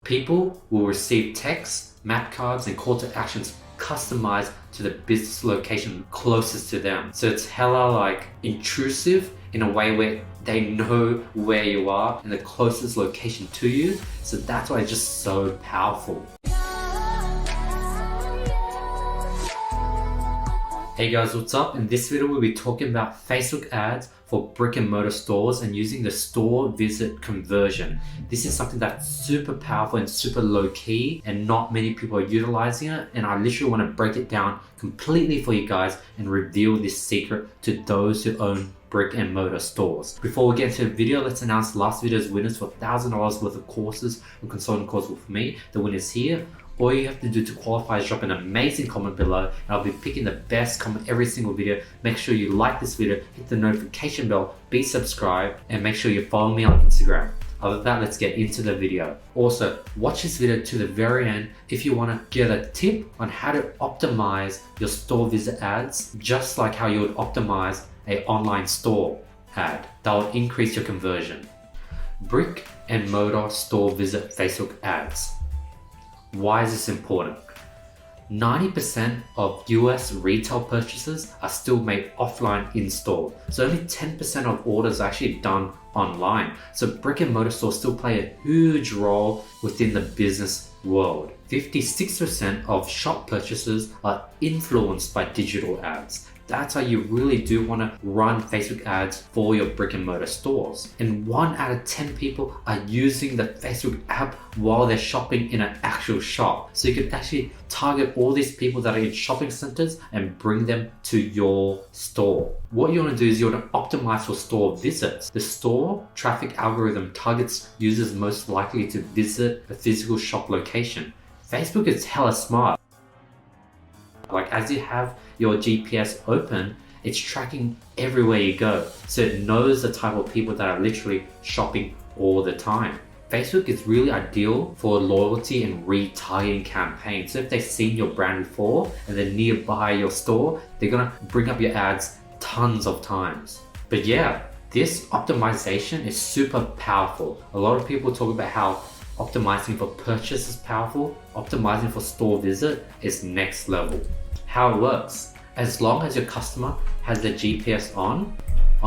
People will receive texts, map cards, and call to actions customized to the business location closest to them. So it's hella like intrusive in a way where they know where you are and the closest location to you. So that's why it's just so powerful. Hey guys, what's up? In this video, we'll be talking about Facebook ads for brick and mortar stores and using the store visit conversion. This is something that's super powerful and super low key and not many people are utilizing it. And I literally want to break it down completely for you guys and reveal this secret to those who own brick and mortar stores. Before we get into the video, let's announce last video's winners for $1,000 worth of courses or consulting course with me. The winner's here. All you have to do to qualify is drop an amazing comment below, and I'll be picking the best comment every single video. Make sure you like this video, hit the notification bell, be subscribed, and make sure you follow me on Instagram. Other than that, let's get into the video. Also, watch this video to the very end if you want to get a tip on how to optimize your store visit ads, just like how you would optimize an online store ad. That will increase your conversion. Brick and mortar store visit Facebook ads. Why is this important? 90% of US retail purchases are still made offline in store. So only 10% of orders are actually done online. So brick and mortar stores still play a huge role within the business world. 56% of shop purchases are influenced by digital ads. That's why you really do want to run Facebook ads for your brick and mortar stores. And 1 out of 10 people are using the Facebook app while they're shopping in an actual shop. So you can actually target all these people that are in shopping centers and bring them to your store. What you want to do is you want to optimize for store visits. The store traffic algorithm targets users most likely to visit a physical shop location. Facebook is hella smart. Like as you have your GPS open, it's tracking everywhere you go. So it knows the type of people that are literally shopping all the time. Facebook is really ideal for loyalty and retargeting campaigns. So if they've seen your brand before and they're nearby your store, they're gonna bring up your ads tons of times. But yeah, this optimization is super powerful. A lot of people talk about how optimizing for purchase is powerful. Optimizing for store visit is next level. How it works: as long as your customer has their GPS on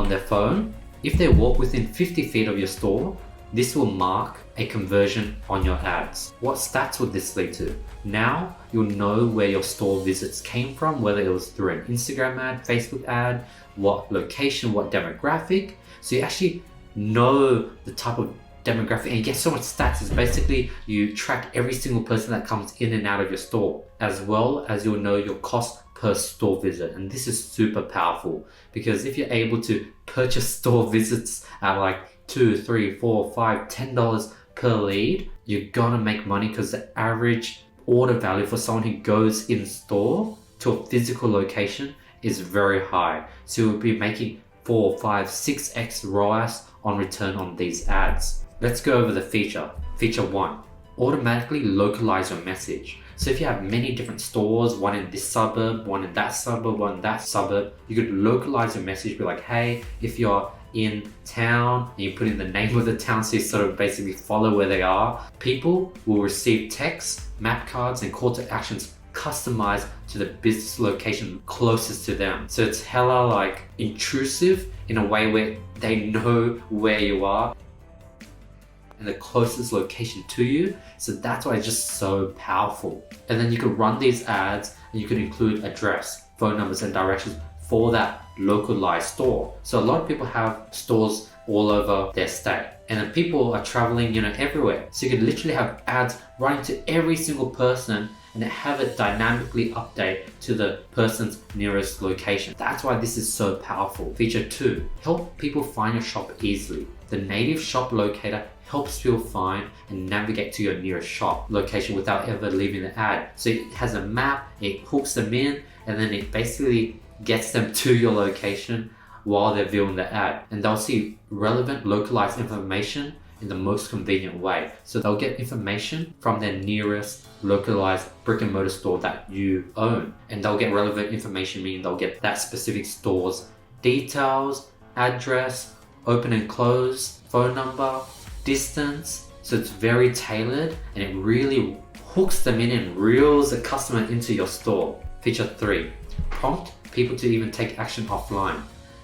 their phone, if they walk within 50 feet of your store, this will mark a conversion on your ads. What stats would this lead to? Now you'll know where your store visits came from, whether it was through an Instagram ad, Facebook ad, what location, what demographic. So you actually know the type of demographic and you get so much stats. Is basically you track every single person that comes in and out of your store, as well as you'll know your cost per store visit. And this is super powerful because if you're able to purchase store visits at like $2, $3, $4, $5, $10 per lead, you're gonna make money because the average order value for someone who goes in store to a physical location is very high. So you'll be making 4, 5, 6x ROAS on return on these ads. Let's go over the feature. Feature 1, automatically localize your message. So if you have many different stores, one in this suburb, one in that suburb, one in that suburb, you could localize your message, be like, hey, if you're in town, and you put in the name of the town so you sort of basically follow where they are. People will receive texts, map cards, and call to actions customized to the business location closest to them. So it's hella like intrusive in a way where they know where you are and the closest location to you. So that's why it's just so powerful. And then you could run these ads and you could include address, phone numbers, and directions for that localized store. So a lot of people have stores all over their state, and then people are traveling, everywhere. So you could literally have ads running to every single person and have it dynamically update to the person's nearest location. That's why this is so powerful. Feature 2, help people find your shop easily. The native shop locator helps people find and navigate to your nearest shop location without ever leaving the ad. So it has a map, it hooks them in, and then it basically gets them to your location while they're viewing the ad. And they'll see relevant localized information in the most convenient way. So they'll get information from their nearest localized brick and mortar store that you own. And they'll get relevant information, meaning they'll get that specific store's details, address, open and close, phone number, distance, So it's very tailored and it really hooks them in and reels the customer into your store. Feature 3, prompt people to even take action offline.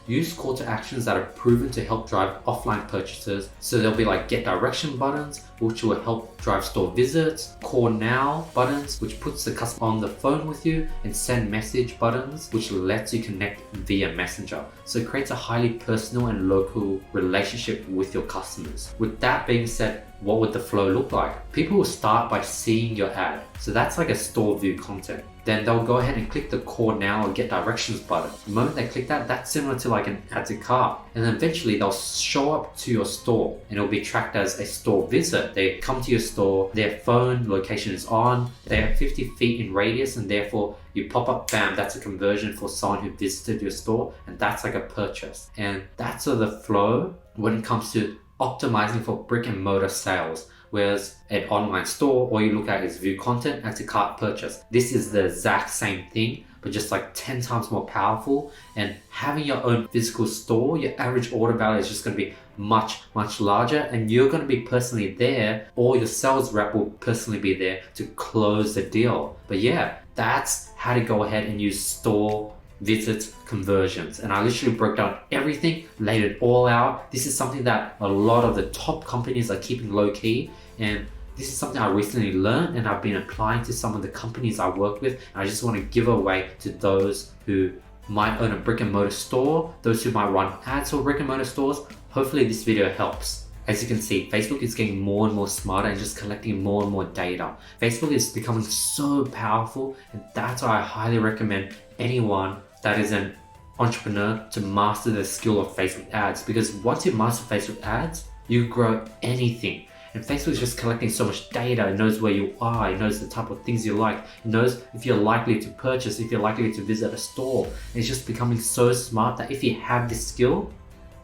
Use call to actions that are proven to help drive offline purchases. So there'll be like get direction buttons, which will help drive store visits, call now buttons, which puts the customer on the phone with you, and send message buttons, which lets you connect via Messenger. So it creates a highly personal and local relationship with your customers. With that being said, what would the flow look like? People will start by seeing your ad. So that's like a store view content. Then they'll go ahead and click the call now or get directions button. The moment they click that, that's similar to like an add to cart. And then eventually they'll show up to your store and it'll be tracked as a store visit. They come to your store, their phone location is on, they're 50 feet in radius, and therefore you pop up, bam, that's a conversion for someone who visited your store, and that's like a purchase. And that's sort of the flow when it comes to optimizing for brick and mortar sales. Whereas an online store, all you look at is view content, add to cart, purchase. This is the exact same thing, but just like 10 times more powerful. And having your own physical store, your average order value is just going to be much larger, and you're going to be personally there, or your sales rep will personally be there to close the deal. But yeah, that's how to go ahead and use store visits, conversions. And I literally broke down everything, laid it all out. This is something that a lot of the top companies are keeping low key, and this is something I recently learned and I've been applying to some of the companies I work with. And I just want to give away to those who might own a brick and mortar store, those who might run ads for brick and mortar stores. Hopefully this video helps. As you can see, Facebook is getting more and more smarter and just collecting more and more data. Facebook is becoming so powerful, and that's why I highly recommend anyone that is an entrepreneur to master the skill of Facebook ads, because once you master Facebook ads, you grow anything. And Facebook is just collecting so much data. It knows where you are, it knows the type of things you like, it knows if you're likely to purchase, if you're likely to visit a store. It's just becoming so smart that if you have this skill,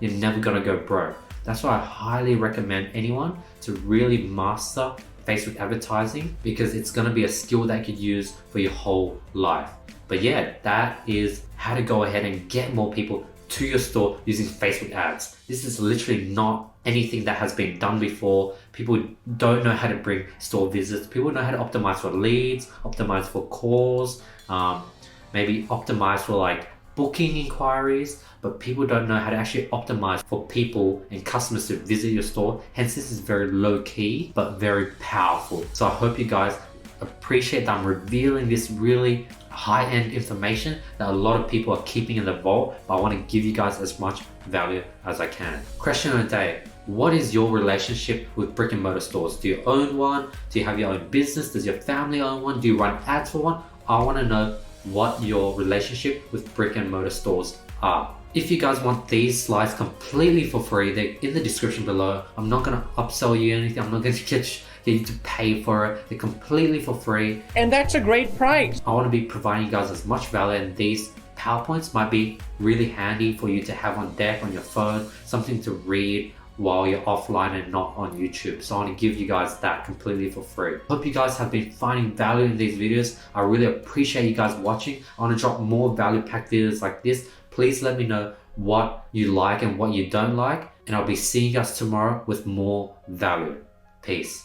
you're never gonna go broke. That's why I highly recommend anyone to really master Facebook advertising, because it's gonna be a skill that you could use for your whole life. But yeah, that is how to go ahead and get more people to your store using Facebook ads. This is literally not anything that has been done before. People don't know how to bring store visits. People know how to optimize for leads, optimize for calls, maybe optimize for like booking inquiries, but people don't know how to actually optimize for people and customers to visit your store. Hence, this is very low key, but very powerful. So I hope you guys appreciate that I'm revealing this really high-end information that a lot of people are keeping in the vault, but I want to give you guys as much value as I can. Question of the day: what is your relationship with brick and mortar stores? Do you own one? Do you have your own business? Does your family own one? Do you run ads for one? I want to know what your relationship with brick and mortar stores are. If you guys want these slides completely for free, they're in the description below. I'm not going to upsell you anything. I'm not going to get you to pay for it. They're completely for free. And that's a great price. I want to be providing you guys as much value, and these PowerPoints might be really handy for you to have on deck on your phone, something to read while you're offline and not on YouTube. So I want to give you guys that completely for free. Hope you guys have been finding value in these videos. I really appreciate you guys watching. I want to drop more value packed videos like this. Please let me know what you like and what you don't like, and I'll be seeing you guys tomorrow with more value. Peace.